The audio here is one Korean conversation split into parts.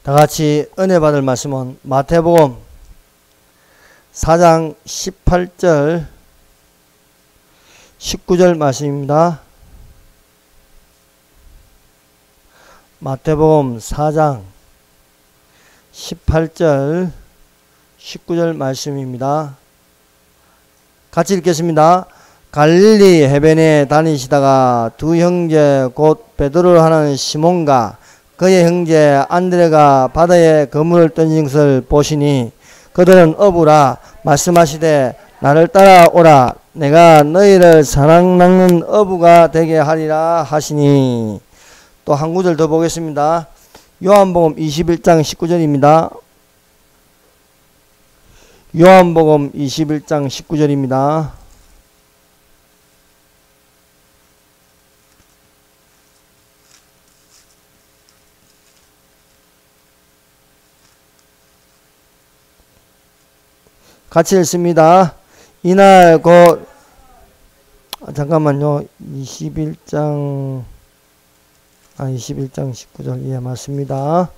다 같이 은혜 받을 말씀은 마태복음 4장 18절 19절 말씀입니다. 마태복음 4장 18절 19절 말씀입니다. 같이 읽겠습니다. 갈릴리 해변에 다니시다가 두 형제 곧 베드로를 하는 시몬과 그의 형제 안드레가 바다에 그물을 던진 것을 보시니 그들은 어부라 말씀하시되 나를 따라오라 내가 너희를 사랑 낚는 어부가 되게 하리라 하시니. 또 한 구절 더 보겠습니다. 요한복음 21장 19절입니다. 요한복음 21장 19절입니다. 같이 읽습니다. 이날 곧 잠깐만요. 21장 19절 예 맞습니다.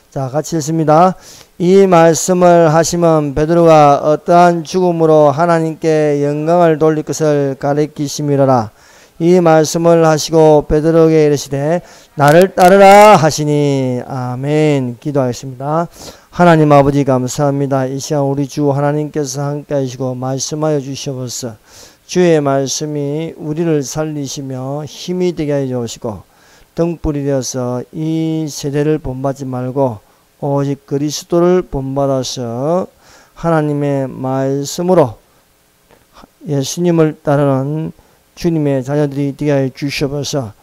자 같이 읽습니다. 이 말씀을 하시면 베드로가 어떠한 죽음으로 하나님께 영광을 돌릴 것을 가리키심이로라. 이 말씀을 하시고 베드로에게 이르시되 나를 따르라 하시니. 아멘. 기도하겠습니다. 하나님 아버지 감사합니다. 이 시간 우리 주 하나님께서 함께 하시고 말씀하여 주시옵소서. 주의 말씀이 우리를 살리시며 힘이 되게 하여 주시고 등불이 되어서 이 세대를 본받지 말고 오직 그리스도를 본받아서 하나님의 말씀으로 예수님을 따르는 주님의 자녀들이 되게 하여 주시옵소서.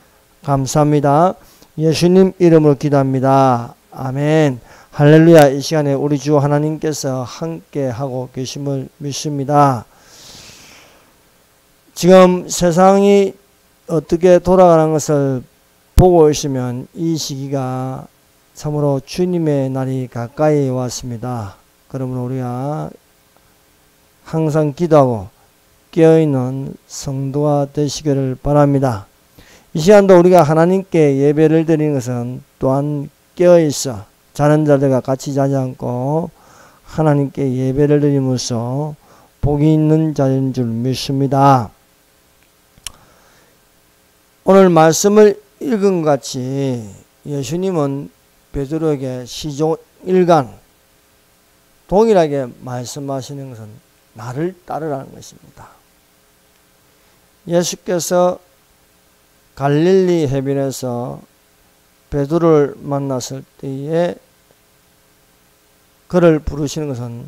감사합니다. 예수님 이름으로 기도합니다. 아멘. 할렐루야. 이 시간에 우리 주 하나님께서 함께 하고 계심을 믿습니다. 지금 세상이 어떻게 돌아가는 것을 보고 있으면 이 시기가 참으로 주님의 날이 가까이 왔습니다. 그러므로 우리가 항상 기도하고 깨어있는 성도가 되시기를 바랍니다. 이 시간도 우리가 하나님께 예배를 드리는 것은 또한 깨어있어 자는 자들과 같이 자지 않고 하나님께 예배를 드리면서 복이 있는 자인 줄 믿습니다. 오늘 말씀을 읽은 것 같이 예수님은 베드로에게 시종일관 동일하게 말씀하시는 것은 나를 따르라는 것입니다. 예수께서 갈릴리 해변에서 베드로를 만났을 때에 그를 부르시는 것은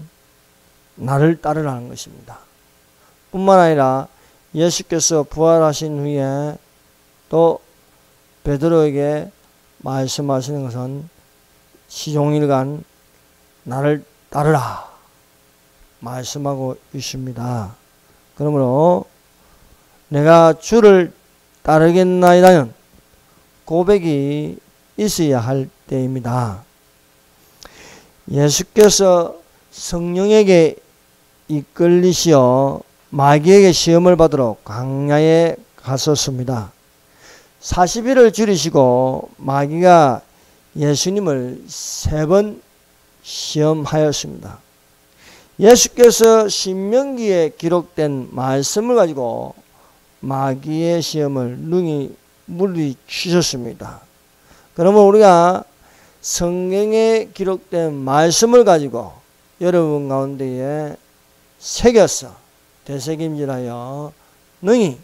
나를 따르라는 것입니다. 뿐만 아니라 예수께서 부활하신 후에 또 베드로에게 말씀하시는 것은 시종일관 나를 따르라 말씀하고 있습니다. 그러므로 내가 주를 따르겠나이다는 고백이 있어야 할 때입니다. 예수께서 성령에게 이끌리시어 마귀에게 시험을 받으러 광야에 갔었습니다. 40일을 줄이시고 마귀가 예수님을 3번 시험하였습니다. 예수께서 신명기에 기록된 말씀을 가지고 마귀의 시험을 능히 물리치셨습니다. 그러면 우리가 성경에 기록된 말씀을 가지고 여러분 가운데에 새겨서 되새김질하여 능히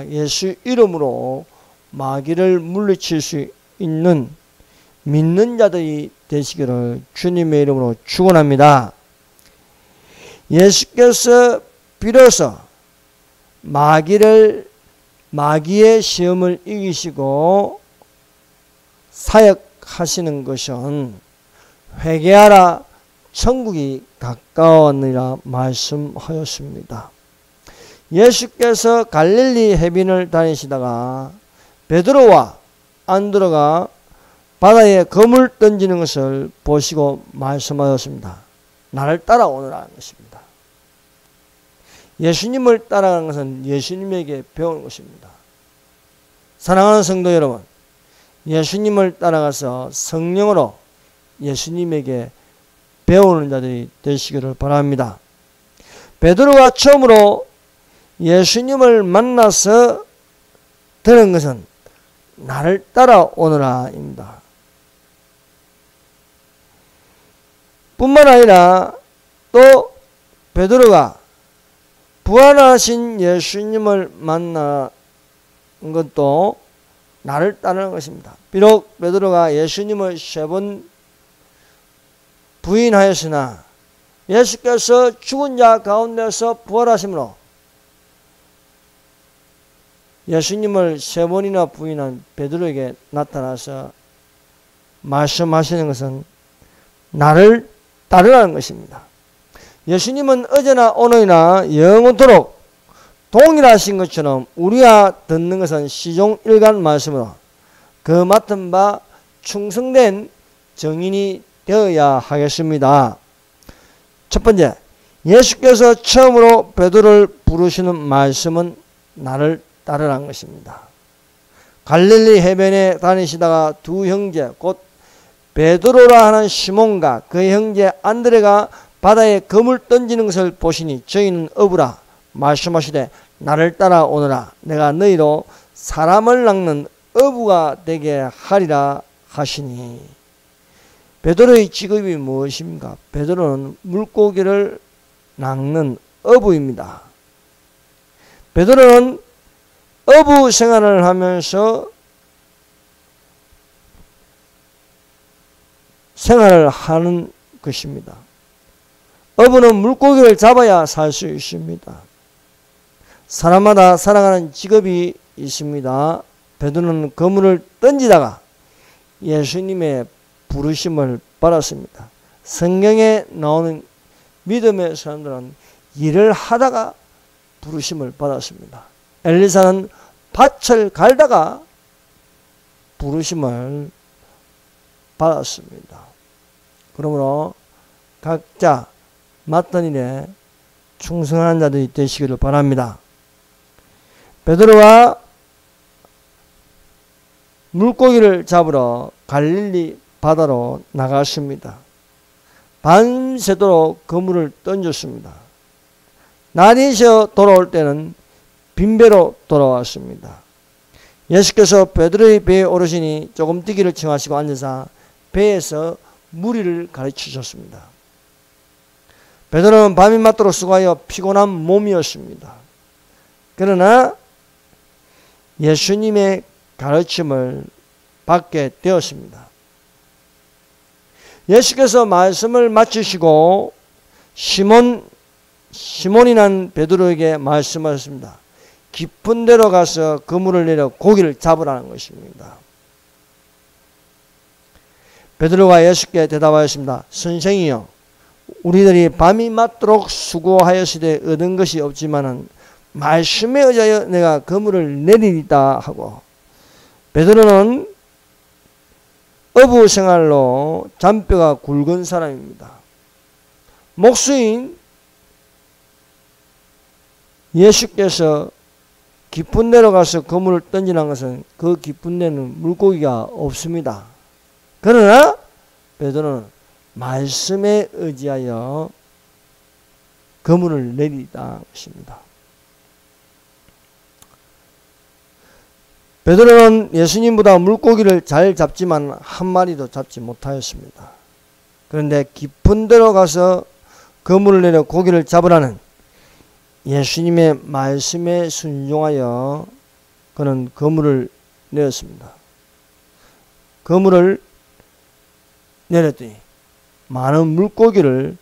예수 이름으로 마귀를 물리칠 수 있는 믿는 자들이 되시기를 주님의 이름으로 축원합니다. 예수께서 비로소 마귀의 시험을 이기시고 사역하시는 것은 회개하라 천국이 가까웠느니라 말씀하였습니다. 예수께서 갈릴리 해변을 다니시다가 베드로와 안드레가 바다에 그물 던지는 것을 보시고 말씀하셨습니다. 나를 따라오너라는 것입니다. 예수님을 따라가는 것은 예수님에게 배우는 것입니다. 사랑하는 성도 여러분, 예수님을 따라가서 성령으로 예수님에게 배우는 자들이 되시기를 바랍니다. 베드로가 처음으로 예수님을 만나서 들은 것은 나를 따라오너라 입니다. 뿐만 아니라 또 베드로가 부활하신 예수님을 만난 것도 나를 따르는 것입니다. 비록 베드로가 예수님을 3번 부인하였으나 예수께서 죽은 자 가운데서 부활하심으로 예수님을 3번이나 부인한 베드로에게 나타나서 말씀하시는 것은 나를 따르라는 것입니다. 예수님은 어제나 오늘이나 영원토록 동일하신 것처럼 우리가 듣는 것은 시종일관 말씀으로 그 맡은 바 충성된 증인이 되어야 하겠습니다. 첫 번째, 예수께서 처음으로 베드로를 부르시는 말씀은 나를 따르라는 것입니다. 갈릴리 해변에 다니시다가 두 형제 곧 베드로라 하는 시몬과 그의 형제 안드레가 바다에 금을 던지는 것을 보시니 저희는 어부라 말씀하시되 나를 따라오너라 내가 너희로 사람을 낚는 어부가 되게 하리라 하시니. 베드로의 직업이 무엇입니까? 베드로는 물고기를 낚는 어부입니다. 베드로는 어부 생활을 하면서 생활을 하는 것입니다. 어부는 물고기를 잡아야 살 수 있습니다. 사람마다 살아가는 직업이 있습니다. 베드로는 그물을 던지다가 예수님의 부르심을 받았습니다. 성경에 나오는 믿음의 사람들은 일을 하다가 부르심을 받았습니다. 엘리사는 밭을 갈다가 부르심을 받았습니다. 그러므로 각자 맡은 일에 충성한 자들이 되시기를 바랍니다. 베드로가 물고기를 잡으러 갈릴리 바다로 나갔습니다. 밤새도록 그물을 던졌습니다. 날이 새 돌아올 때는 빈배로 돌아왔습니다. 예수께서 베드로의 배에 오르시니 조금 뛰기를 청하시고 앉아서 배에서 무리를 가르치셨습니다. 베드로는 밤이 맞도록 수고하여 피곤한 몸이었습니다. 그러나 예수님의 가르침을 받게 되었습니다. 예수께서 말씀을 마치시고 시몬이란 베드로에게 말씀하셨습니다. 깊은 데로 가서 그물을 내려 고기를 잡으라는 것입니다. 베드로가 예수께 대답하였습니다. 선생이여, 우리들이 밤이 맞도록 수고하였으되 얻은 것이 없지만은 말씀에 의하여 내가 그물을 내리리다 하고. 베드로는 어부 생활로 잔뼈가 굵은 사람입니다. 목수인 예수께서 깊은 데로 가서 그물을 던지는 것은 그 깊은 데는 물고기가 없습니다. 그러나 베드로는 말씀에 의지하여 그물을 내리다 것입니다. 베드로는 예수님보다 물고기를 잘 잡지만 한 마리도 잡지 못하였습니다. 그런데 깊은 데로 가서 그물을 내려 고기를 잡으라는 예수님의 말씀에 순종하여 그는 그물을 내렸습니다. 그물을 내렸더니 많은 물고기를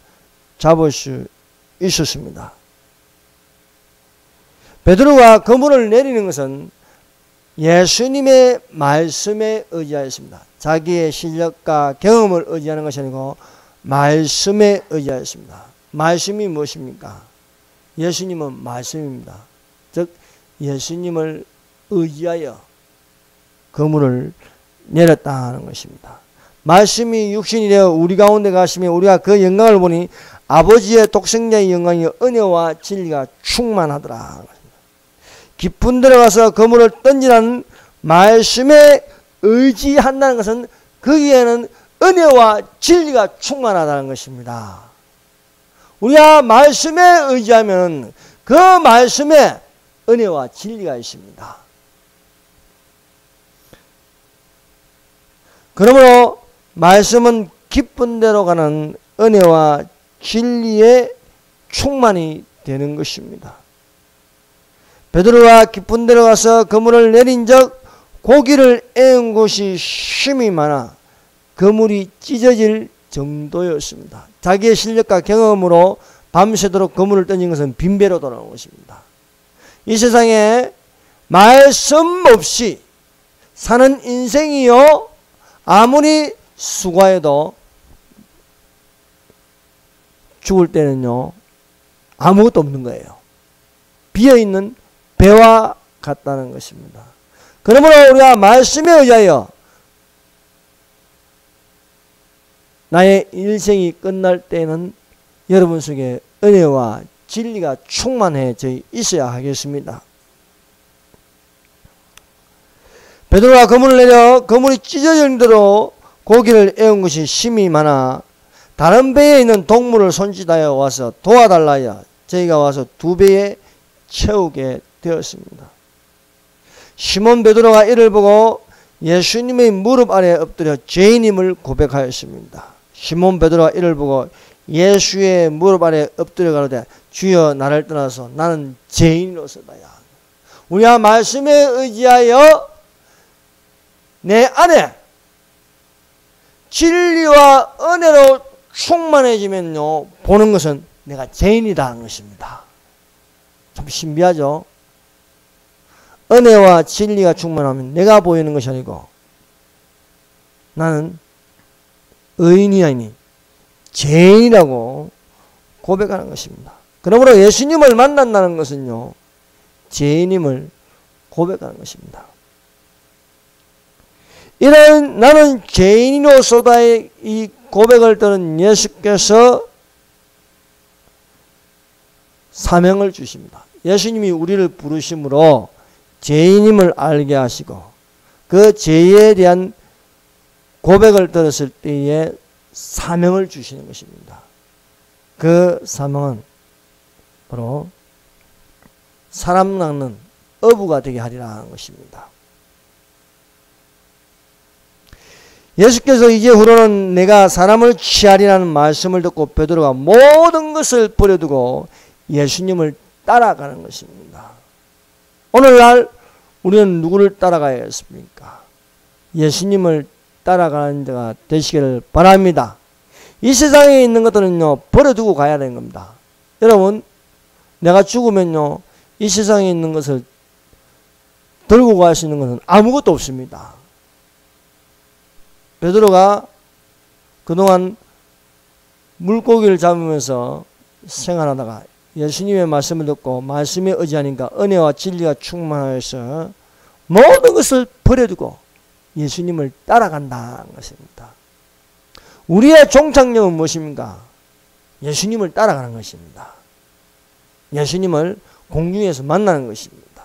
잡을 수 있었습니다. 베드로가 그물을 내리는 것은 예수님의 말씀에 의지하였습니다. 자기의 실력과 경험을 의지하는 것이 아니고 말씀에 의지하였습니다. 말씀이 무엇입니까? 예수님은 말씀입니다. 즉 예수님을 의지하여 그물을 내렸다는 것입니다. 말씀이 육신이 되어 우리 가운데 가시며 우리가 그 영광을 보니 아버지의 독생자의 영광이 은혜와 진리가 충만하더라. 깊은 데로 가서 그물을 던지라는 말씀에 의지한다는 것은 거기에는 은혜와 진리가 충만하다는 것입니다. 우리가 말씀에 의지하면 그 말씀에 은혜와 진리가 있습니다. 그러므로 말씀은 깊은 데로 가는 은혜와 진리의 충만이 되는 것입니다. 베드로가 깊은 데로 가서 그물을 내린 적 고기를 에운 곳이 힘이 많아 그물이 찢어질 정도였습니다. 자기의 실력과 경험으로 밤새도록 그물을 던진 것은 빈배로 돌아온 것입니다. 이 세상에 말씀 없이 사는 인생이요, 아무리 수고해도 죽을 때는요 아무것도 없는 거예요. 비어있는 배와 같다는 것입니다. 그러므로 우리가 말씀에 의하여 나의 일생이 끝날 때는 여러분 속에 은혜와 진리가 충만해져 있어야 하겠습니다. 베드로가 그물을 내려 그물이 찢어질 대로 고기를 에운 것이 힘이 많아 다른 배에 있는 동물을 손짓하여 와서 도와달라여 저희가 와서 2배에 채우게 되었습니다. 시몬 베드로가 이를 보고 예수님의 무릎 아래 엎드려 죄인임을 고백하였습니다. 시몬 베드로가 이를 보고 예수의 무릎 아래 엎드려 가로되 주여 나를 떠나서 나는 죄인으로서다야. 우리가 말씀에 의지하여 내 안에 진리와 은혜로 충만해지면요 보는 것은 내가 죄인이다 하는 것입니다. 참 신비하죠. 은혜와 진리가 충만하면 내가 보이는 것이 아니고 나는 의인이 아니니 죄인이라고 고백하는 것입니다. 그러므로 예수님을 만난다는 것은요 죄인임을 고백하는 것입니다. 이런 나는 죄인으로서다의 이 고백을 들은 예수께서 사명을 주십니다. 예수님이 우리를 부르심으로 죄인임을 알게 하시고 그 죄에 대한 고백을 들었을 때에 사명을 주시는 것입니다. 그 사명은 바로 사람 낚는 어부가 되게 하리라 하는 것입니다. 예수께서 이제후로는 내가 사람을 취하리라는 말씀을 듣고 베드로가 모든 것을 버려두고 예수님을 따라가는 것입니다. 오늘날 우리는 누구를 따라가야겠습니까? 예수님을 따라가는 자가 되시기를 바랍니다. 이 세상에 있는 것들은요 버려두고 가야 되는 겁니다. 여러분 내가 죽으면요 이 세상에 있는 것을 들고 갈 수 있는 것은 아무것도 없습니다. 베드로가 그동안 물고기를 잡으면서 생활하다가 예수님의 말씀을 듣고 말씀에 의지하니까 은혜와 진리가 충만하여서 모든 것을 버려두고 예수님을 따라간다는 것입니다. 우리의 종착역은 무엇입니까? 예수님을 따라가는 것입니다. 예수님을 공중에서 만나는 것입니다.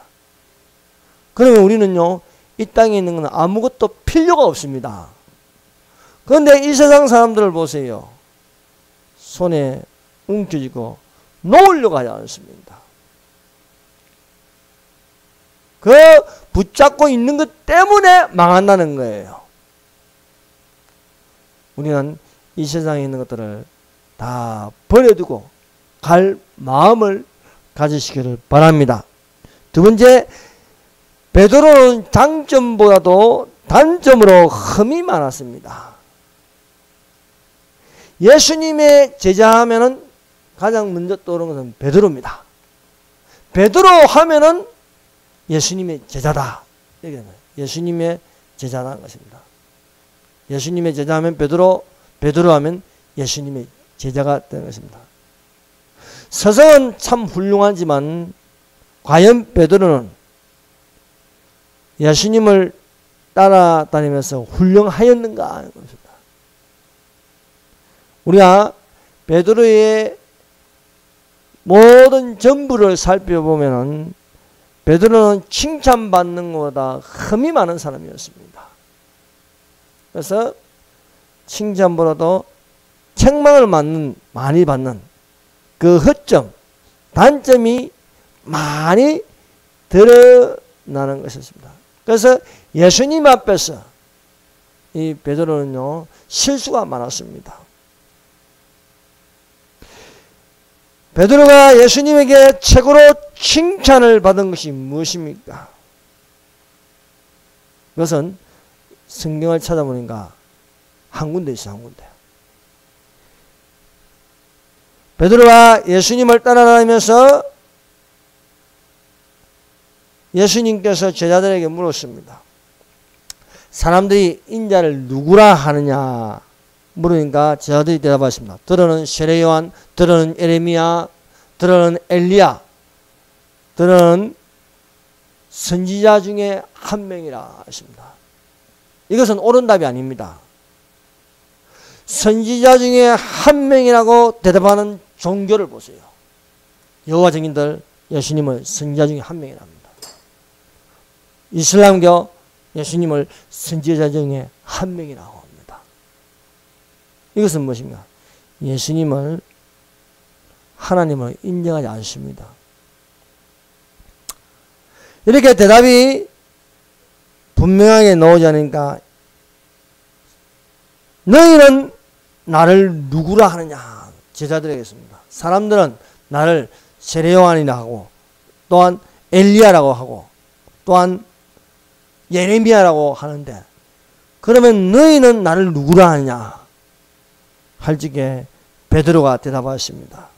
그러면 우리는요 이 땅에 있는 건 아무것도 필요가 없습니다. 그런데 이 세상 사람들을 보세요. 손에 움켜쥐고 놓으려고 하지 않습니다. 그 붙잡고 있는 것 때문에 망한다는 거예요. 우리는 이 세상에 있는 것들을 다 버려두고 갈 마음을 가지시기를 바랍니다. 두 번째, 베드로는 장점보다도 단점으로 흠이 많았습니다. 예수님의 제자하면은 가장 먼저 떠오르는 것은 베드로입니다. 베드로 하면은 예수님의 제자다. 예수님의 제자라는 것입니다. 예수님의 제자하면 베드로, 베드로 하면 예수님의 제자가 되는 것입니다. 서성은 참 훌륭하지만 과연 베드로는 예수님을 따라다니면서 훌륭하였는가 하는 것입니다. 우리가 베드로의 모든 전부를 살펴보면 베드로는 칭찬받는 것보다 흠이 많은 사람이었습니다. 그래서 칭찬보다도 책망을 많이 받는 그 허점, 단점이 많이 드러나는 것이었습니다. 그래서 예수님 앞에서 이 베드로는요, 실수가 많았습니다. 베드로가 예수님에게 최고로 칭찬을 받은 것이 무엇입니까? 그것은 성경을 찾아보니까 한 군데 있어요, 한 군데. 베드로가 예수님을 따라다니면서 예수님께서 제자들에게 물었습니다. 사람들이 인자를 누구라 하느냐 물으니까 제자들이 대답하였습니다. 들어는 세례 요한, 들어는 에레미야, 들어는 엘리야, 들어는 선지자 중에 한 명이라 하십니다. 이것은 옳은 답이 아닙니다. 선지자 중에 한 명이라고 대답하는 종교를 보세요. 여호와 증인들 예수님을 선지자 중에 한 명이라 합니다. 이슬람교 예수님을 선지자 중에 한 명이라고 합니다. 이것은 무엇인가? 예수님을 하나님을 인정하지 않습니다. 이렇게 대답이 분명하게 나오지 않으니까 너희는 나를 누구라 하느냐 제자들에게 했습니다. 사람들은 나를 세례 요한이라 하고 또한 엘리야라고 하고 또한 예레미야라고 하는데 그러면 너희는 나를 누구라 하느냐 할 적에 베드로가 대답하였습니다.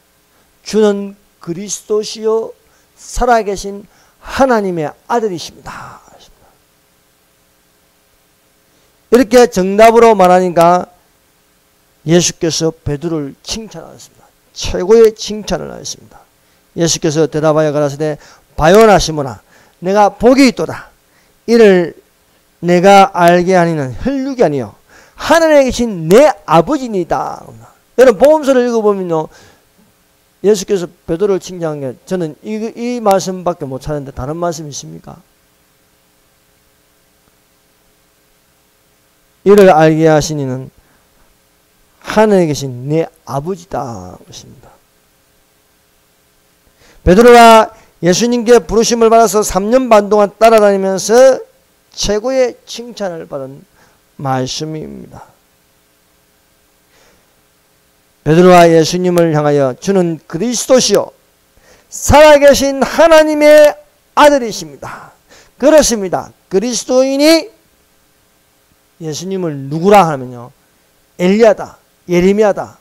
주는 그리스도시요 살아계신 하나님의 아들이십니다. 이렇게 정답으로 말하니까 예수께서 베드로를 칭찬하였습니다. 최고의 칭찬을 하였습니다. 예수께서 대답하여 가라사대 바요나 시몬아 내가 복이 있도다. 이를 내가 알게 하니는 혈육이 아니요 하늘에 계신 내 아버지니이다. 여러분 복음서를 읽어보면요 예수께서 베드로를 칭찬한 게 저는 이 말씀밖에 못 찾는데 다른 말씀이 있습니까? 이를 알게 하시니는 하늘에 계신 내 아버지다. 것입니다. 베드로가 예수님께 부르심을 받아서 3년 반 동안 따라다니면서 최고의 칭찬을 받은 말씀입니다. 베드로가 예수님을 향하여 주는 그리스도시요 살아계신 하나님의 아들이십니다. 그렇습니다. 그리스도인이 예수님을 누구라 하면요 엘리야다, 예레미야다,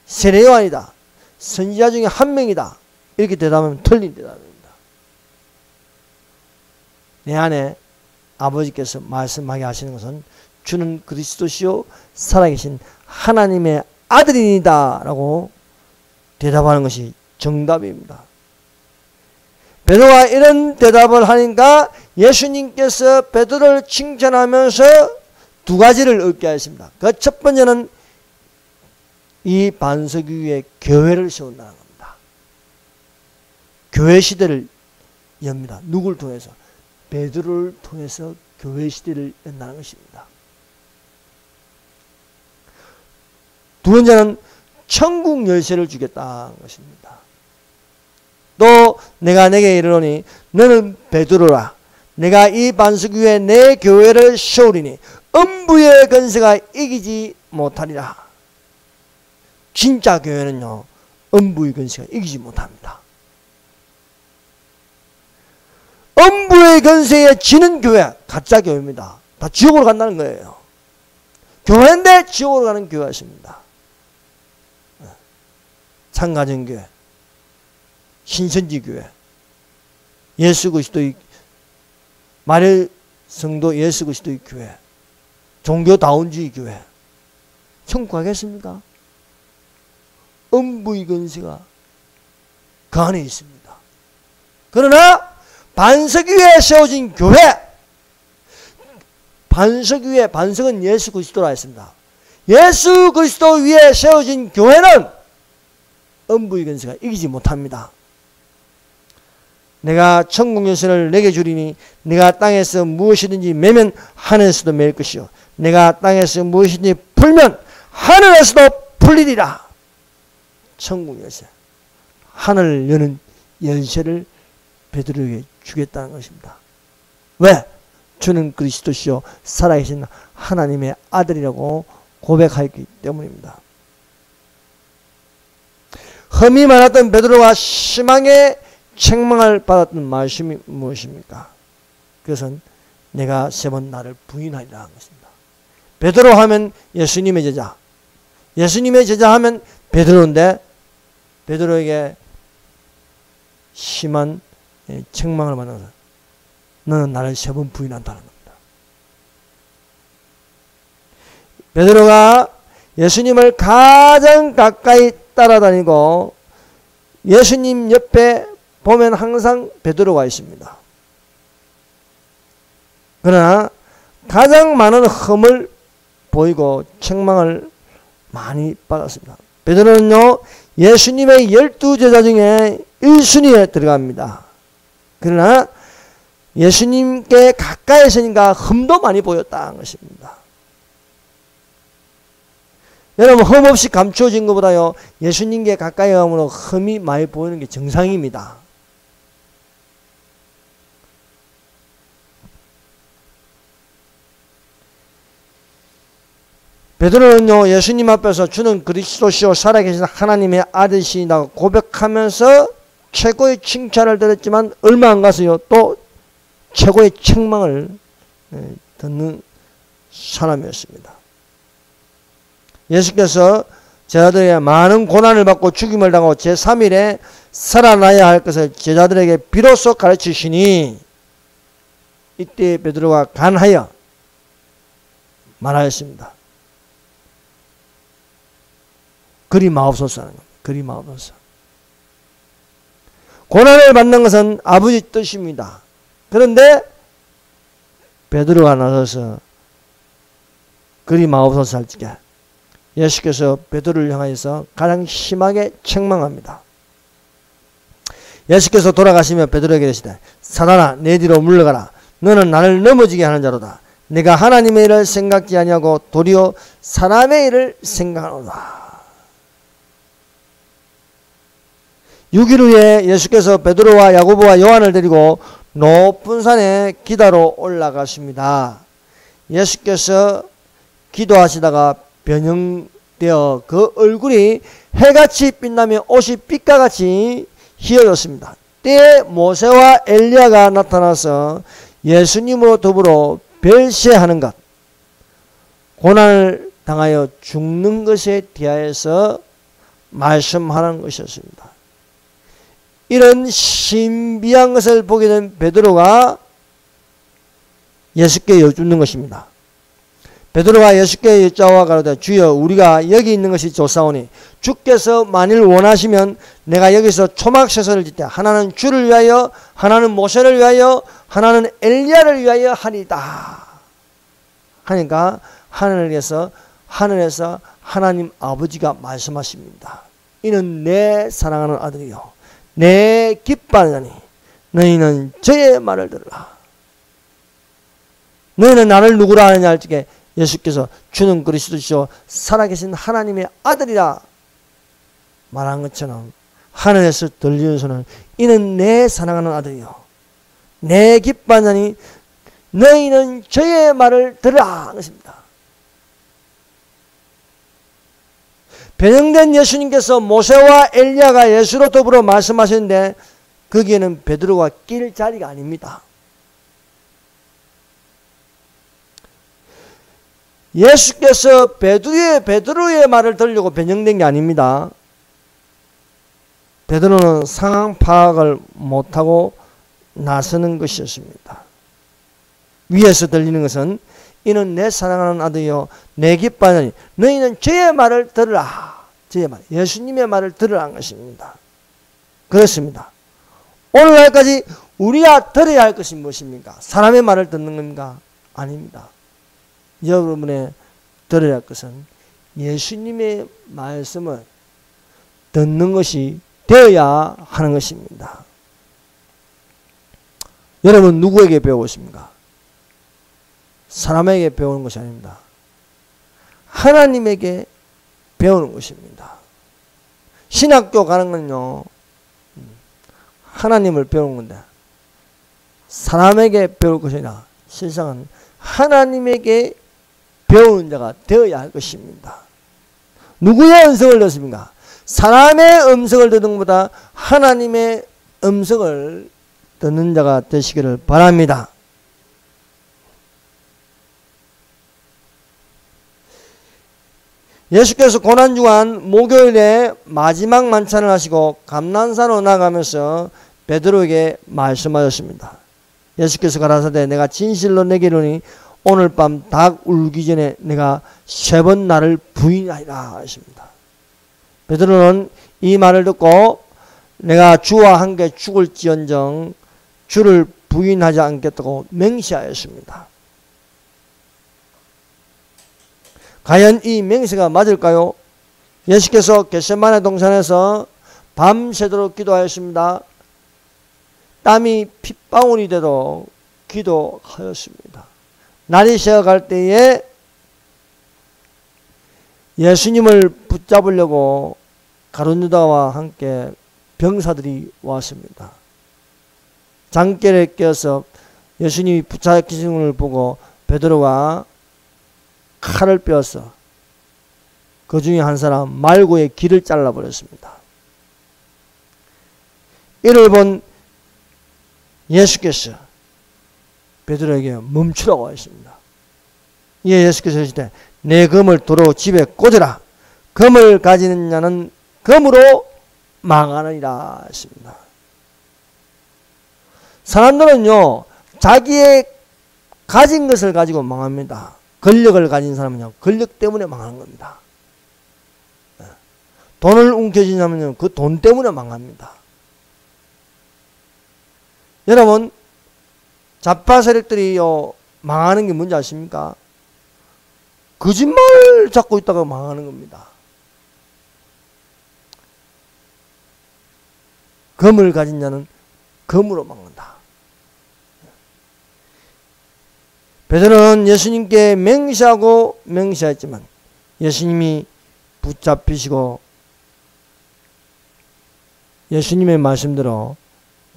세례 요한이다, 선지자 중에 한 명이다 이렇게 대답하면 틀린 대답입니다. 내 안에 아버지께서 말씀하게 하시는 것은 주는 그리스도시요 살아계신 하나님의 아들이니다 라고 대답하는 것이 정답입니다. 베드로가 이런 대답을 하니까 예수님께서 베드로를 칭찬하면서 두 가지를 얻게 하였습니다. 그 첫 번째는 이 반석 위에 교회를 세운다는 겁니다. 교회 시대를 엽니다. 누굴 통해서? 베드로를 통해서 교회 시대를 연다는 것입니다. 두 번째는 천국 열쇠를 주겠다는 것입니다. 또 내가 내게 이르노니 너는 베드로라. 내가 이 반석 위에 내 교회를 세우리니 음부의 권세가 이기지 못하리라. 진짜 교회는요 음부의 권세가 이기지 못합니다. 음부의 권세에 지는 교회 가짜 교회입니다. 다 지옥으로 간다는 거예요. 교회인데 지옥으로 가는 교회가 있습니다. 창가정교회, 신천지교회, 예수 그리스도의 말의 성도 예수 그리스도의 교회, 종교다운주의 교회 천국 가겠습니까? 음부의 권세가 그 안에 있습니다. 그러나 반석 위에 세워진 교회, 반석 위에, 반석은 예수 그리스도라 했습니다. 예수 그리스도 위에 세워진 교회는 음부의 권세가 이기지 못합니다. 내가 천국 열쇠를 내게 주리니 네가 땅에서 무엇이든지 매면 하늘에서도 매일 것이요 내가 땅에서 무엇이든지 풀면 하늘에서도 풀리리라. 천국 열쇠, 하늘을 여는 열쇠를 베드로에게 주겠다는 것입니다. 왜? 주는 그리스도시요 살아계신 하나님의 아들이라고 고백하였기 때문입니다. 흠이 많았던 베드로가 심하게 책망을 받았던 말씀이 무엇입니까? 그것은 내가 3번 나를 부인하리라 하는 것입니다. 베드로 하면 예수님의 제자, 예수님의 제자 하면 베드로인데 베드로에게 심한 책망을 받아서 너는 나를 3번 부인한다는 겁니다. 베드로가 예수님을 가장 가까이 따라다니고 예수님 옆에 보면 항상 베드로가 있습니다. 그러나 가장 많은 흠을 보이고 책망을 많이 받았습니다. 베드로는요, 예수님의 12제자 중에 1순위에 들어갑니다. 그러나 예수님께 가까이 있으니까 흠도 많이 보였다는 것입니다. 여러분, 흠 없이 감추어진 것보다요, 예수님께 가까이 가므로 흠이 많이 보이는 게 정상입니다. 베드로는요, 예수님 앞에서 주는 그리스도시요 살아계신 하나님의 아들이시라고 고백하면서 최고의 칭찬을 들었지만 얼마 안 가서요, 또 최고의 책망을 듣는 사람이었습니다. 예수께서 제자들에게 많은 고난을 받고 죽임을 당하고 제3일에 살아나야 할 것을 제자들에게 비로소 가르치시니 이때 베드로가 간하여 말하였습니다. 그리 마옵소서라는 겁니다. 그리 마옵소서. 고난을 받는 것은 아버지 뜻입니다. 그런데 베드로가 나서서 그리 마옵소서 할 적에 예수께서 베드로를 향하여서 가장 심하게 책망합니다. 예수께서 돌아가시며 베드로에게 이르시되 사단아 내 뒤로 물러가라. 너는 나를 넘어지게 하는 자로다. 내가 하나님의 일을 생각지 아니하고 도리어 사람의 일을 생각하노라. 6일 후에 예수께서 베드로와 야고보와 요한을 데리고 높은 산에 기도하러 올라가십니다. 예수께서 기도하시다가 변형되어 그 얼굴이 해같이 빛나며 옷이 빛과 같이 희어졌습니다. 때에 모세와 엘리야가 나타나서 예수님으로 더불어 별세하는 것, 고난을 당하여 죽는 것에 대하여서 말씀하는 것이었습니다. 이런 신비한 것을 보게 된 베드로가 예수께 여쭙는 것입니다. 베드로가 예수께 여짜와 가로되 주여 우리가 여기 있는 것이 좋사오니 주께서 만일 원하시면 내가 여기서 초막세서를 짓되 하나는 주를 위하여 하나는 모세를 위하여 하나는 엘리야를 위하여 하리다 하니까 하늘에서 하나님 아버지가 말씀하십니다. 이는 내 사랑하는 아들이요 내 기뻐하는 자니 너희는 저의 말을 들으라. 너희는 나를 누구라 하느냐 할 적에 예수께서 주는 그리스도시요 살아계신 하나님의 아들이라 말한 것처럼 하늘에서 들리는 소리는 이는 내 사랑하는 아들이요 내 기뻐하는 자니 너희는 저의 말을 들으라 하는 것입니다. 변형된 예수님께서 모세와 엘리야가 예수로 더불어 말씀하셨는데 거기에는 베드로가 낄 자리가 아닙니다. 예수께서 베드로의 말을 들으려고 변형된 게 아닙니다. 베드로는 상황 파악을 못하고 나서는 것이었습니다. 위에서 들리는 것은 이는 내 사랑하는 아들이요 내 기뻐하는 너희는 저의 말을 들으라. 저의 말, 예수님의 말을 들으라 한 것입니다. 그렇습니다. 오늘날까지 우리가 들어야 할 것이 무엇입니까? 사람의 말을 듣는 겁니까? 아닙니다. 여러분의 들어야 할 것은 예수님의 말씀을 듣는 것이 되어야 하는 것입니다. 여러분 누구에게 배우고 있습니까? 사람에게 배우는 것이 아닙니다. 하나님에게 배우는 것입니다. 신학교 가는 건요, 하나님을 배우는 건데, 사람에게 배울 것이 아니라 실상은 하나님에게 배우는 자가 되어야 할 것입니다. 누구의 음성을 듣습니까? 사람의 음성을 듣는 것보다 하나님의 음성을 듣는 자가 되시기를 바랍니다. 예수께서 고난주간 목요일에 마지막 만찬을 하시고 감난산으로 나가면서 베드로에게 말씀하셨습니다. 예수께서 가라사대 내가 진실로 내게 이르노니 오늘 밤 닭 울기 전에 내가 3번 나를 부인하리라 하십니다. 베드로는 이 말을 듣고 내가 주와 함께 죽을지언정 주를 부인하지 않겠다고 맹세하였습니다. 과연 이 맹세가 맞을까요? 예수께서 겟세마네 동산에서 밤새도록 기도하였습니다. 땀이 핏방울이 되도록 기도하였습니다. 날이 새어갈 때에 예수님을 붙잡으려고 가룟 유다와 함께 병사들이 왔습니다. 장결에 껴서 예수님이 붙잡히신 것을 보고 베드로가 칼을 빼어서 그 중에 한 사람 말고의 귀를 잘라버렸습니다. 이를 본 예수께서 베드로에게 멈추라고 하셨습니다. 이에 예수께서 하시되 내 금을 도로 집에 꽂으라. 금을 가지는 자는 금으로 망하느니라 했습니다. 사람들은요, 자기의 가진 것을 가지고 망합니다. 권력을 가진 사람은요, 권력 때문에 망하는 겁니다. 돈을 움켜쥔 사람은요, 그 돈 때문에 망합니다. 여러분, 좌파 세력들이요, 망하는 게 뭔지 아십니까? 거짓말 잡고 있다가 망하는 겁니다. 금을 가진 자는 금으로 망한다. 베드로는 예수님께 맹세하고 맹세했지만 예수님이 붙잡히시고 예수님의 말씀대로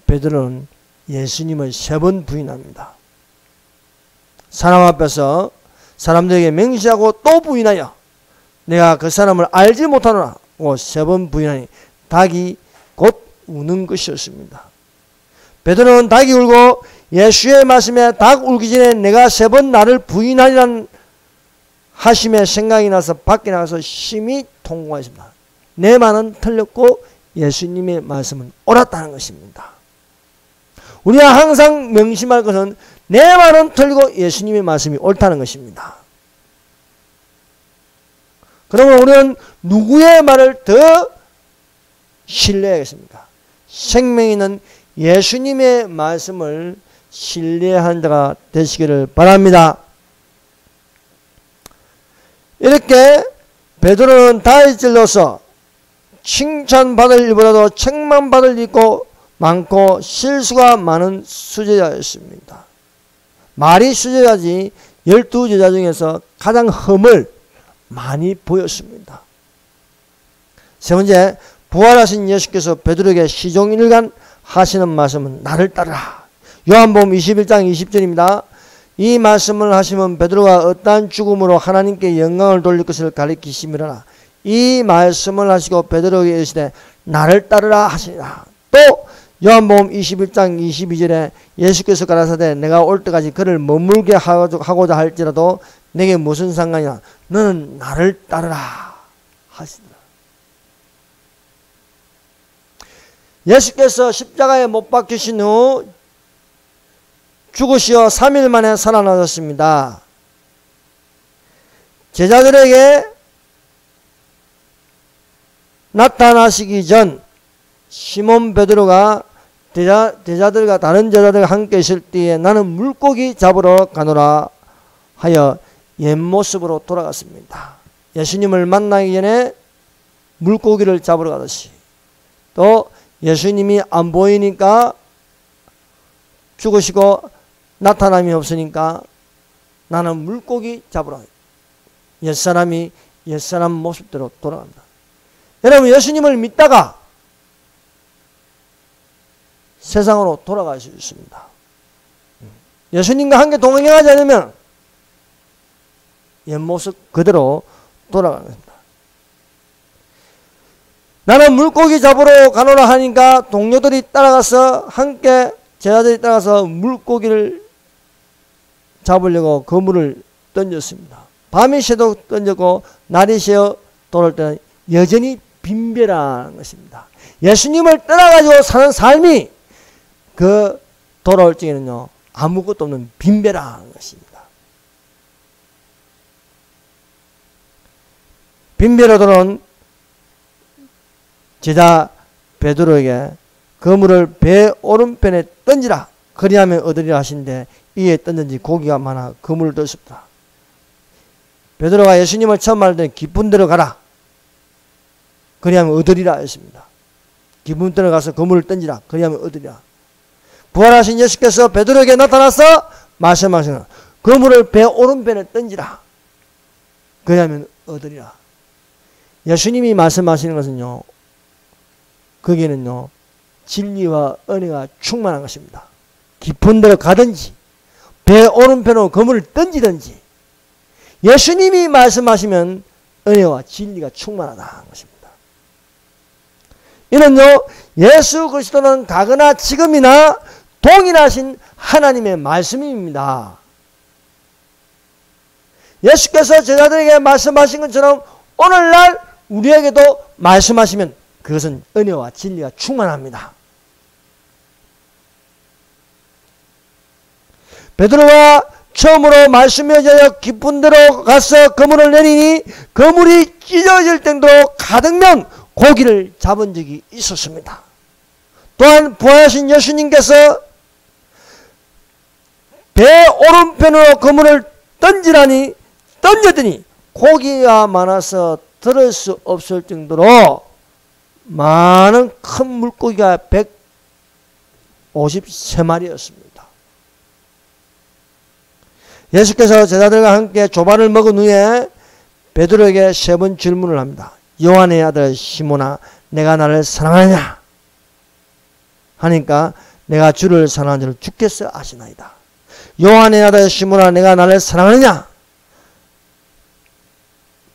베드로는 예수님을 3번 부인합니다. 사람 앞에서 사람들에게 맹세하고 또 부인하여 내가 그 사람을 알지 못하노라 고 3번 부인하니 닭이 곧 우는 것이었습니다. 베드로는 닭이 울고 예수의 말씀에 닭 울기 전에 내가 3번 나를 부인하리란 하심에 생각이 나서 밖에 나가서 심히 통곡하였습니다. 내 말은 틀렸고 예수님의 말씀은 옳았다는 것입니다. 우리가 항상 명심할 것은 내 말은 틀리고 예수님의 말씀이 옳다는 것입니다. 그러면 우리는 누구의 말을 더 신뢰하겠습니까? 생명이 있는 예수님의 말씀을 신뢰하는 자가 되시기를 바랍니다. 이렇게 베드로는 다윗질로서 칭찬받을 일보다도 책망받을 일이 많고 실수가 많은 수제자였습니다. 말이 수제자지 12제자 중에서 가장 흠을 많이 보였습니다. 세 번째, 부활하신 예수께서 베드로에게 시종일관 하시는 말씀은 나를 따르라. 요한복음 21장 20절입니다. 이 말씀을 하시면 베드로가 어떠한 죽음으로 하나님께 영광을 돌릴 것을 가리키심이라. 이 말씀을 하시고 베드로에게 이르시되 나를 따르라 하시니라. 또 요한복음 21장 22절에 예수께서 가라사대 내가 올 때까지 그를 머물게 하고자 할지라도 내게 무슨 상관이냐. 너는 나를 따르라 하시더라. 예수께서 십자가에 못 박히신 후 죽으시어 3일 만에 살아나셨습니다. 제자들에게 나타나시기 전 시몬 베드로가 제자들과 다른 제자들과 함께 있을 때에 나는 물고기 잡으러 가노라 하여 옛모습으로 돌아갔습니다. 예수님을 만나기 전에 물고기를 잡으러 가듯이 또 예수님이 안 보이니까 죽으시고 나타남이 없으니까 나는 물고기 잡으러 옛사람이 옛사람 모습대로 돌아갑니다. 여러분, 예수님을 믿다가 세상으로 돌아갈 수 있습니다. 예수님과 함께 동행하지 않으면 옛모습 그대로 돌아가는 겁니다. 나는 물고기 잡으러 가노라 하니까 동료들이 따라가서 함께 제자들이 따라가서 물고기를 잡으려고 그물을 던졌습니다. 밤이 새도록 던졌고 날이 새어 돌아올 때는 여전히 빈배라는 것입니다. 예수님을 떠나가지고 사는 삶이 그 돌아올 적에는요 아무것도 없는 빈배라는 것입니다. 빈배로 돌아온 제자 베드로에게 그물을 배 오른편에 던지라 그리하면 얻으리라 하신데 이에 던진지 고기가 많아 그물을 떴습니다. 베드로가 예수님을 처음 말할 때 깊은 데로 가라 그리하면 얻으리라 했습니다. 깊은 데로 가서 그물을 던지라 그리하면 얻으리라. 부활하신 예수께서 베드로에게 나타나서 말씀하시는 그물을 배 오른편에 던지라 그리하면 얻으리라. 예수님이 말씀하시는 것은요 거기에는요 진리와 은혜가 충만한 것입니다. 깊은 데로 가든지 배 오른편으로 그물을 던지든지 예수님이 말씀하시면 은혜와 진리가 충만하다는 것입니다. 이는요 예수 그리스도는 가거나 지금이나 동일하신 하나님의 말씀입니다. 예수께서 제자들에게 말씀하신 것처럼 오늘날 우리에게도 말씀하시면 그것은 은혜와 진리가 충만합니다. 베드로가 처음으로 말씀에 의하여 깊은 데로 가서 그물을 내리니 그물이 찢어질 정도로 가득면 고기를 잡은 적이 있었습니다. 또한 부활하신 예수님께서 배 오른편으로 그물을 던졌더니 고기가 많아서 들을 수 없을 정도로 많은 큰 물고기가 153마리였습니다. 예수께서 제자들과 함께 조반을 먹은 후에 베드로에게 세 번 질문을 합니다. 요한의 아들 시몬아 내가 나를 사랑하느냐 하니까 내가 주를 사랑하는 줄 주께서 아시나이다. 요한의 아들 시몬아 내가 나를 사랑하느냐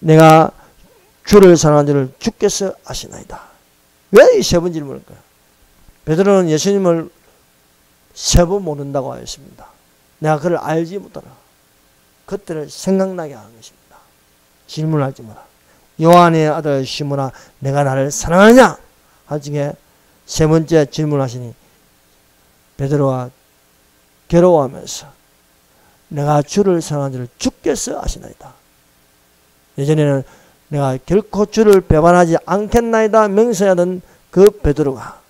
내가 주를 사랑하는 줄 주께서 아시나이다. 왜 이 세 번 질문일까요? 베드로는 예수님을 세 번 모른다고 하였습니다. 내가 그를 알지 못하라. 그때를 생각나게 하는 것입니다. 질문하지 마라. 요한의 아들 시몬아 내가 나를 사랑하느냐 할 적에 세 번째 질문하시니 베드로가 괴로워하면서 내가 주를 사랑하는 줄 주께서 아시나이다. 예전에는 내가 결코 주를 배반하지 않겠나이다 맹세하던 그 베드로가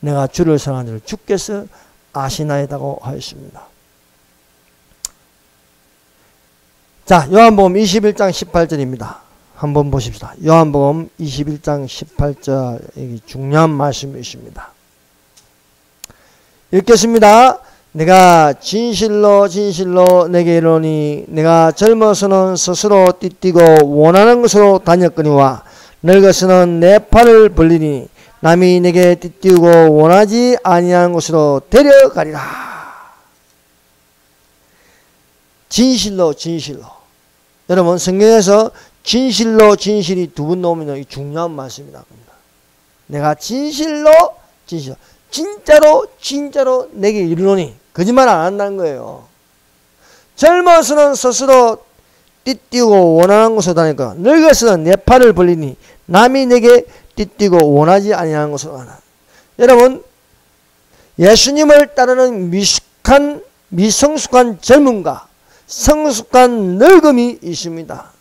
내가 주를 사랑하는 줄 주께서 아시나이다고 하였습니다. 자, 요한복음 21장 18절입니다. 한번 보십시다. 요한복음 21장 18절 여기 중요한 말씀이 있습니다. 읽겠습니다. 내가 진실로 진실로 내게 이르노니 내가 젊어서는 스스로 띠뛰고 원하는 곳으로 다녔거니와 늙어서는 내 팔을 벌리니 남이 내게 띠뛰고 원하지 아니하는 곳으로 데려가리라. 진실로 진실로. 여러분 성경에서 진실로 진실이 두 번 나오면 중요한 말씀이다. 내가 진실로 진실로 진짜로 진짜로 내게 이르노니 거짓말 안 한다는 거예요. 젊어서는 스스로 띠뛰고 원하는 곳으로 다니까 늙어서는 내 팔을 벌리니 남이 내게 띠뛰고 원하지 아니하는 곳으로 가나. 여러분 예수님을 따르는 미성숙한 젊음과 성숙한 늙음이 있습니다.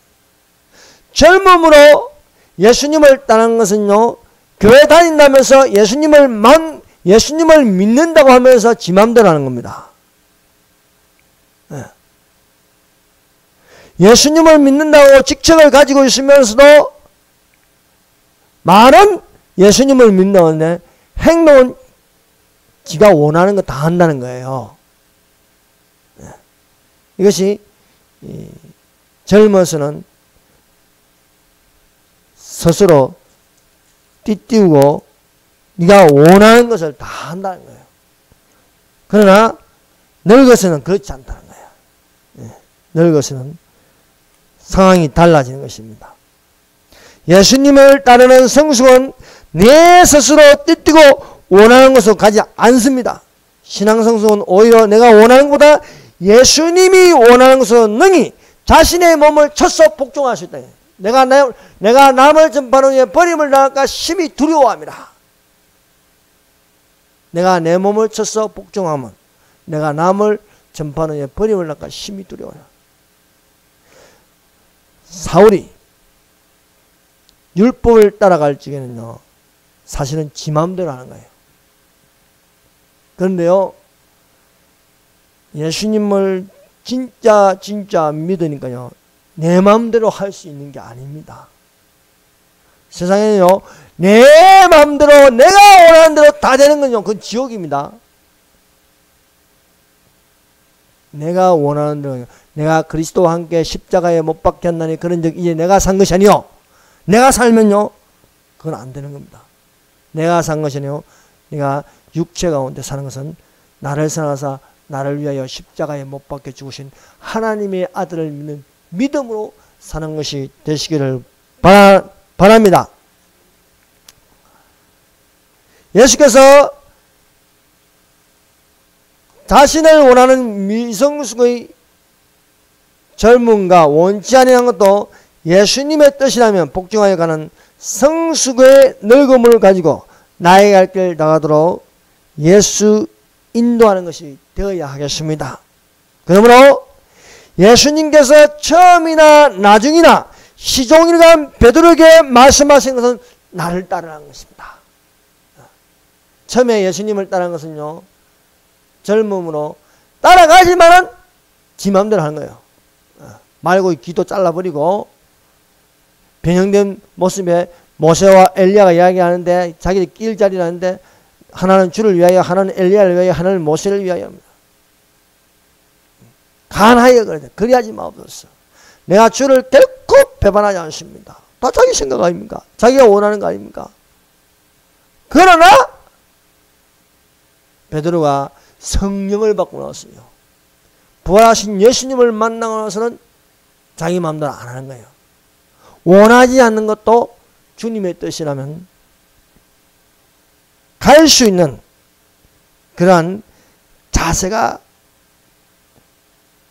젊음으로 예수님을 따르는 것은요 교회 다닌다면서 예수님을 믿는다고 하면서 지 맘대로 하는 겁니다. 예수님을 믿는다고 직책을 가지고 있으면서도 말은 예수님을 믿는다는데 행동은 지가 원하는 거 다 한다는 거예요. 이것이 젊어서는 스스로 띠띠우고 네가 원하는 것을 다 한다는 거예요. 그러나 늙어서는 그렇지 않다는 거예요. 늙어서는 상황이 달라지는 것입니다. 예수님을 따르는 성숙은 내 스스로 띠띠고 원하는 것을 가지 않습니다. 신앙 성숙은 오히려 내가 원하는 것보다 예수님이 원하는 것을 능히 자신의 몸을 쳐서 복종할 수 있다. 내가 남을 전파하는 후에 버림을 당할까 심히 두려워합니다. 내가 내 몸을 쳐서 복종하면 내가 남을 전파하는 후에 버림을 당할까 심히 두려워요. 사울이 율법을 따라갈 적에는요, 사실은 지 마음대로 하는 거예요. 그런데요, 예수님을 진짜 믿으니까요, 내 마음대로 할 수 있는 게 아닙니다. 세상에는요, 내 마음대로 내가 원하는 대로 다 되는 건요, 그건 지옥입니다. 내가 원하는 대로, 내가 그리스도와 함께 십자가에 못 박혔나니 그런 적 이제 내가 산 것이 아니요, 내가 살면요, 그건 안 되는 겁니다. 내가 산 것이 아니요, 내가 육체 가운데 사는 것은 나를 사랑하사 나를 위하여 십자가에 못 박혀 죽으신 하나님의 아들을 믿는 믿음으로 사는 것이 되시기를 바랍니다. 예수께서 자신을 원하는 미성숙의 젊음과 원치 아니한 것도 예수님의 뜻이라면 복종하여 가는 성숙의 늙음을 가지고 나의 갈 길 나가도록 예수 인도하는 것이 되어야 하겠습니다. 그러므로 예수님께서 처음이나 나중이나 시종일관 베드로에게 말씀하신 것은 나를 따르라는 것입니다. 처음에 예수님을 따르는 것은요, 젊음으로 따라가지만은 지 마음대로 하는 거예요. 말고 귀도 잘라버리고 변형된 모습에 모세와 엘리야가 이야기하는데 자기들 낄 자리라는데 하나는 주를 위하여, 하나는 엘리야를 위하여, 하나는 모세를 위하여 합니다. 간하여 그러죠. 그리하지 마옵소서. 내가 주를 결코 배반하지 않습니다. 다 자기 생각 아닙니까? 자기가 원하는 거 아닙니까? 그러나 베드로가 성령을 받고 나왔어요. 부활하신 예수님을 만나고 나서는 자기 마음대로 안 하는 거예요. 원하지 않는 것도 주님의 뜻이라면 갈 수 있는 그러한 자세가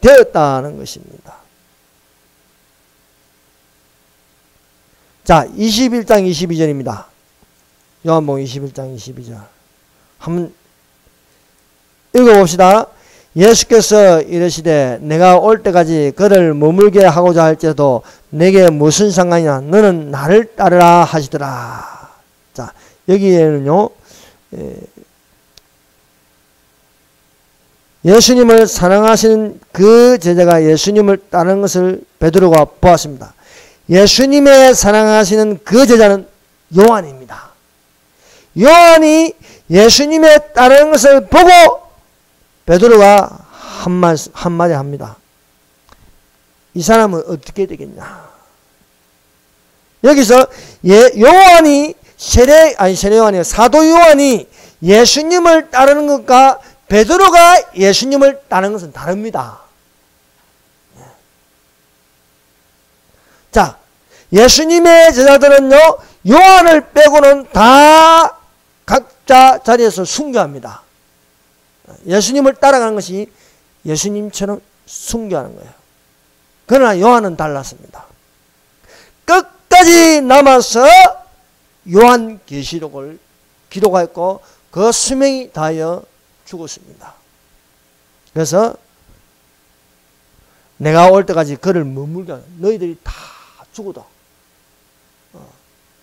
되었다는 것입니다. 자, 21장 22절입니다. 요한복음 21장 22절. 한번 읽어봅시다. 예수께서 이르시되 내가 올 때까지 그를 머물게 하고자 할지라도 내게 무슨 상관이냐, 너는 나를 따르라 하시더라. 자, 여기에는요, 예수님을 사랑하시는 그 제자가 예수님을 따르는 것을 베드로가 보았습니다. 예수님의 사랑하시는 그 제자는 요한입니다. 요한이 예수님의 따르는 것을 보고 베드로가 한마디 합니다. 이 사람은 어떻게 되겠냐. 여기서 요한이 사도 요한이 예수님을 따르는 것과 베드로가 예수님을 따르는 것은 다릅니다. 자, 예수님의 제자들은요, 요한을 빼고는 다 각자 자리에서 순교합니다. 예수님을 따라가는 것이 예수님처럼 순교하는 거예요. 그러나 요한은 달랐습니다. 끝까지 남아서 요한 계시록을 기록하였고 그 수명이 다하여 죽었습니다. 그래서 내가 올 때까지 그를 머물게 하는, 너희들이 다 죽어도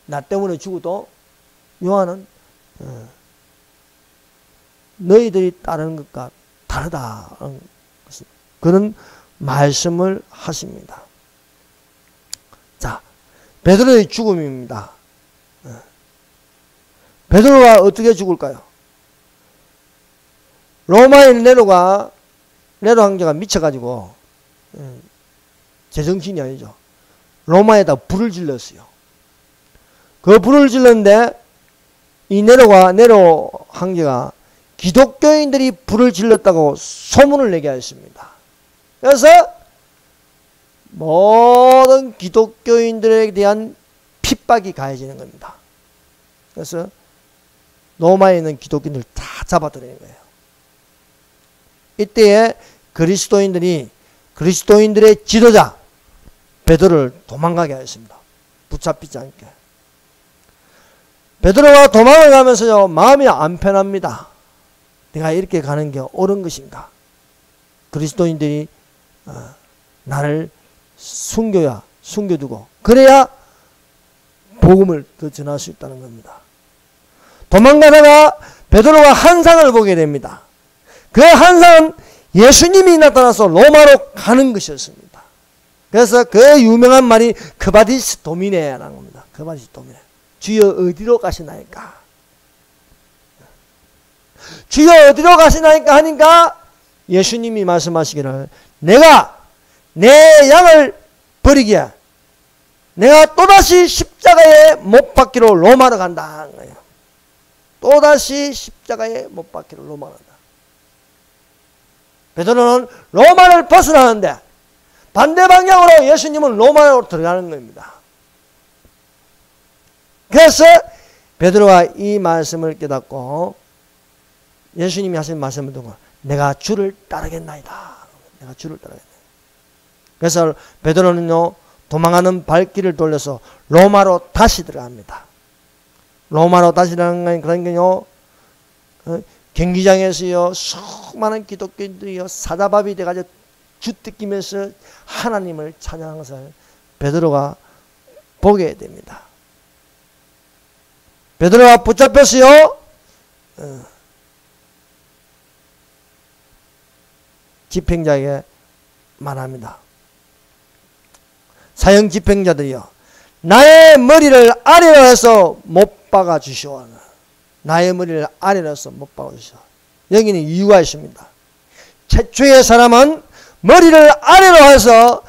나 때문에 죽어도 요한은 너희들이 따르는 것과 다르다, 그런 말씀을 하십니다. 자, 베드로의 죽음입니다. 베드로가 어떻게 죽을까요? 로마인 네로 황제가 미쳐가지고 제정신이 아니죠. 로마에다 불을 질렀어요. 그 불을 질렀는데 이 네로 황제가 기독교인들이 불을 질렀다고 소문을 내게 하였습니다. 그래서 모든 기독교인들에 대한 핍박이 가해지는 겁니다. 그래서 로마에 있는 기독교인들 다 잡아들이는 거예요. 이때에 그리스도인들의 지도자 베드로를 도망가게 하였습니다. 붙잡히지 않게. 베드로가 도망을 가면서요, 마음이 안 편합니다. 내가 이렇게 가는 게 옳은 것인가? 그리스도인들이 나를 숨겨두고 그래야 복음을 더 전할 수 있다는 겁니다. 도망가다가 베드로가 환상을 보게 됩니다. 그 환상은 예수님이 나타나서 로마로 가는 것이었습니다. 그래서 그 유명한 말이 크바디스 도미네라는 겁니다. 크바디스 도미네. 주여 어디로 가시나이까? 주여 어디로 가시나이까 하니까 예수님이 말씀하시기를 내가 내 양을 버리기에 내가 또다시 십자가에 못 박기로 로마로 간다 하는 거예요. 또다시 십자가에 못 박기로 로마로 간다. 베드로는 로마를 벗어나는데 반대 방향으로 예수님은 로마로 들어가는 겁니다. 그래서 베드로가 이 말씀을 깨닫고 예수님이 하신 말씀을 듣고 내가 주를 따르겠나이다. 내가 주를 따르겠나이다. 그래서 베드로는요, 도망하는 발길을 돌려서 로마로 다시 들어갑니다. 로마로 다시 들어가는 그런 게요, 경기장에서요, 수많은 기독교인들이요, 사자밥이 돼가지고 주뜯기면서 하나님을 찬양하는 것을 베드로가 보게 됩니다. 베드로가 붙잡혔어요. 집행자에게 말합니다. 사형 집행자들이요, 나의 머리를 아래로 해서 못 박아 주시오. 나의 머리를 아래로 해서 못 박아 주시오. 여기는 이유가 있습니다. 최초의 사람은 머리를 아래로 해서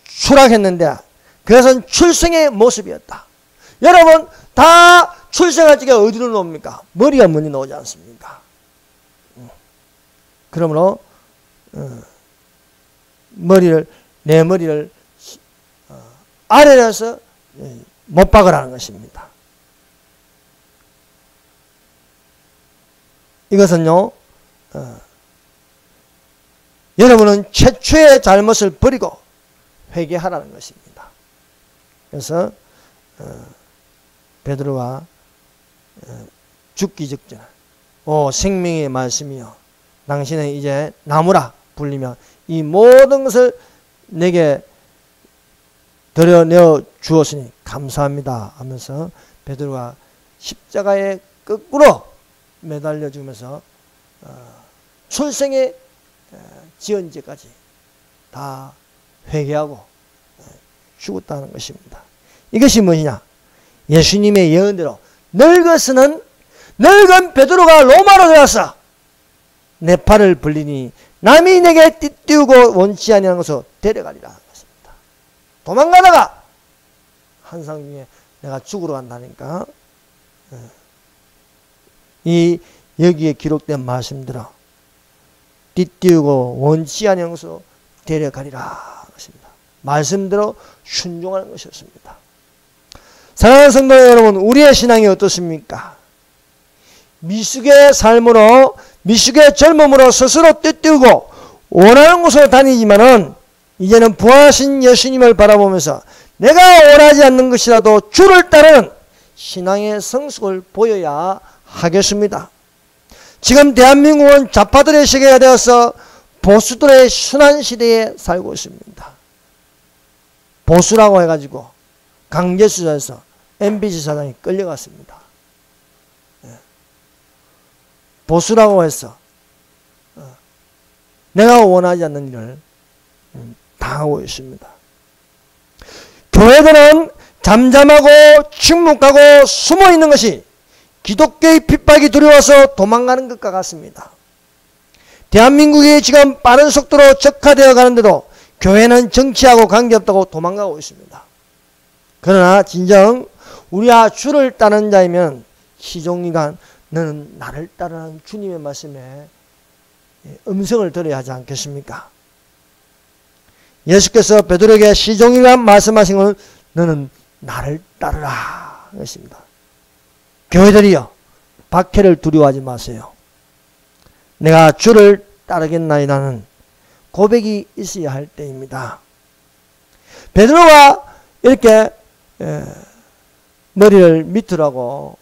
추락했는데 그것은 출생의 모습이었다. 여러분 다 출생할 적에 어디로 나옵니까? 머리가 먼저 나오지 않습니까? 그러므로 내 머리를 아래로 해서 못 박으라는 것입니다. 이것은요, 여러분은 최초의 잘못을 버리고 회개하라는 것입니다. 그래서 베드로가 죽기 직전에 생명의 말씀이요, 당신은 이제 나무라 불리며 이 모든 것을 내게 드려내어 주었으니 감사합니다 하면서 베드로가 십자가에 거꾸로 매달려 주면서 출생의 지은 죄까지 다 회개하고 죽었다는 것입니다. 이것이 무엇이냐? 예수님의 예언대로 늙은 베드로가 로마로 들어가서 내 팔을 벌리니 남이 내게 띠띠우고 원치 아니하는 것으로 데려가리라 하는 것입니다. 도망가다가 환상 중에 내가 죽으러 간다니까 이 여기에 기록된 말씀대로 띠띠우고 원치 아니하는 것으로 데려가리라 하는 것입니다. 말씀대로 순종하는 것이었습니다. 사랑하는 성도 여러분, 우리의 신앙이 어떻습니까? 미숙의 삶으로, 미숙의 젊음으로 스스로 떼띄우고 원하는 곳으로 다니지만은 이제는 부활하신 예수님을 바라보면서 내가 원하지 않는 것이라도 주를 따르는 신앙의 성숙을 보여야 하겠습니다. 지금 대한민국은 좌파들의 세계가 되어서 보수들의 순환 시대에 살고 있습니다. 보수라고 해가지고 강제수사에서 MBC 사장이 끌려갔습니다. 보수라고 해서 내가 원하지 않는 일을 당하고 있습니다. 교회들은 잠잠하고 침묵하고 숨어있는 것이 기독교의 핍박이 두려워서 도망가는 것과 같습니다. 대한민국이 지금 빠른 속도로 적화되어 가는데도 교회는 정치하고 관계없다고 도망가고 있습니다. 그러나 진정 우리가 주를 따르는 자이면 시종일관 너는 나를 따르는 주님의 말씀에 음성을 들어야 하지 않겠습니까? 예수께서 베드로에게 시종일관 말씀하신 것은 너는 나를 따르라 했습니다. 교회들이여 박해를 두려워하지 마세요. 내가 주를 따르겠나이다는 고백이 있어야 할 때입니다. 베드로가 이렇게 머리를 밑으로 하고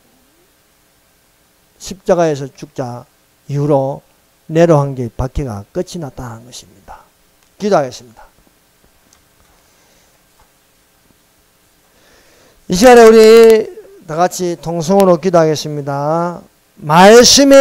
십자가에서 죽자 이후로 네로 한 개의 박해가 끝이 났다는 것입니다. 기도하겠습니다. 이 시간에 우리 다 같이 통성으로 기도하겠습니다. 말씀의